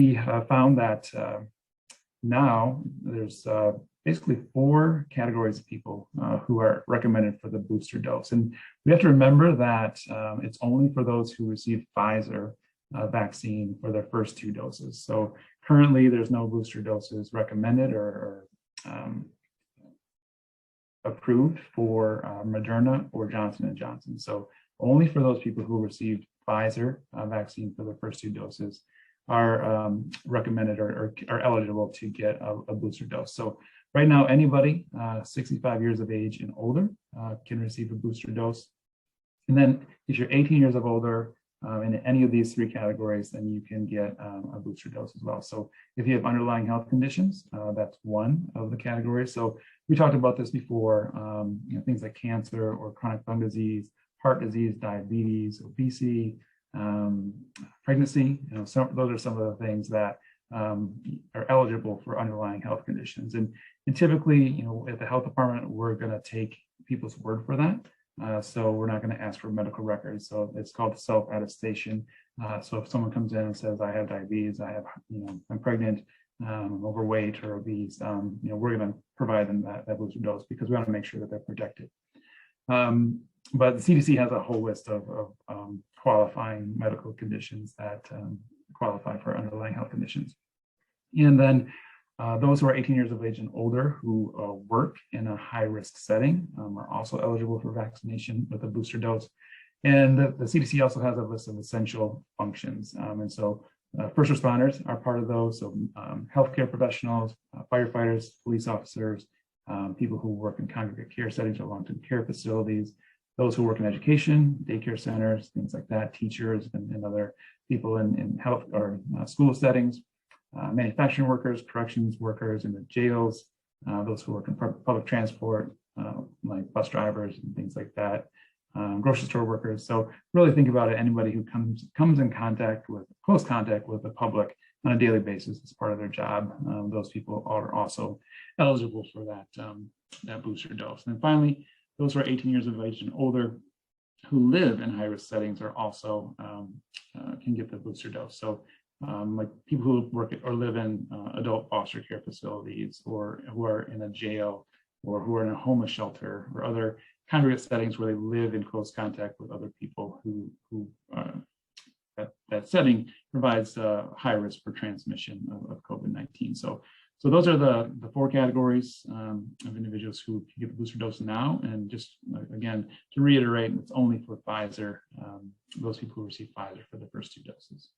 we found that now there's basically 4 categories of people who are recommended for the booster dose. And we have to remember that it's only for those who received Pfizer vaccine for their first 2 doses. So currently there's no booster doses recommended or approved for Moderna or Johnson & Johnson. So only for those people who received Pfizer vaccine for the first 2 doses are recommended or are eligible to get a booster dose. So right now, anybody 65 years of age and older can receive a booster dose. And then if you're 18 years of older in any of these 3 categories, then you can get a booster dose as well. So if you have underlying health conditions, that's one of the categories. So we talked about this before, things like cancer or chronic lung disease, heart disease, diabetes, obesity, pregnancy. Those are some of the things that are eligible for underlying health conditions. And typically, at the health department, we're going to take people's word for that. So we're not going to ask for medical records. So it's called self-attestation. So if someone comes in and says, I have diabetes, I'm pregnant, I'm overweight or obese, we're going to provide them that booster dose because we want to make sure that they're protected. But the CDC has a whole list of qualifying medical conditions that qualify for underlying health conditions. And then those who are 18 years of age and older who work in a high-risk setting are also eligible for vaccination with a booster dose. And the CDC also has a list of essential functions. And so first responders are part of those. So healthcare professionals, firefighters, police officers, people who work in congregate care settings or long-term care facilities, those who work in education, daycare centers, things like that, teachers and other people in health or school settings, manufacturing workers, corrections workers in the jails, those who work in public transport, like bus drivers and things like that, grocery store workers. So really think about it, anybody who comes in close contact with the public on a daily basis as part of their job, those people are also eligible for that booster dose. And then finally, those who are 18 years of age and older who live in high-risk settings are also can get the booster dose. So like people who work or live in adult foster care facilities, or who are in a jail, or who are in a homeless shelter, or other congregate settings where they live in close contact with other people who that setting provides high risk for transmission of COVID-19. So those are the 4 categories of individuals who can get the booster dose now. And just again, to reiterate, it's only for Pfizer, those people who receive Pfizer for the first 2 doses.